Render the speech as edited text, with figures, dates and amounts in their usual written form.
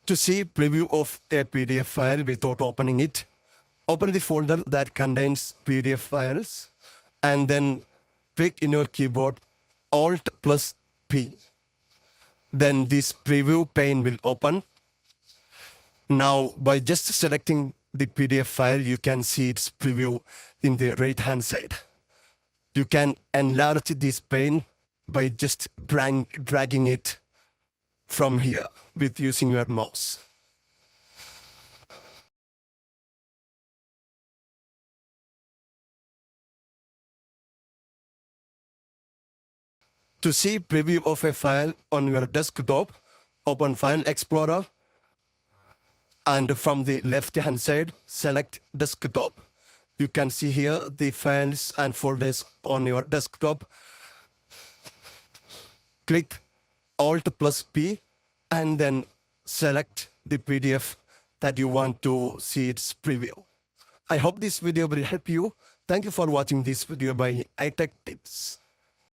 To see preview of a PDF file without opening it, open the folder that contains PDF files and then click in your keyboard Alt plus P. Then this preview pane will open. Now, by just selecting the PDF file, you can see its preview in the right-hand side. You can enlarge this pane by just dragging it from here with using your mouse. To see preview of a file on your desktop, open File Explorer, and from the left-hand side, select Desktop. You can see here the files and folders on your desktop. Click Alt plus P and then select the PDF that you want to see its preview. I hope this video will help you. Thank you for watching this video by iTech Tips.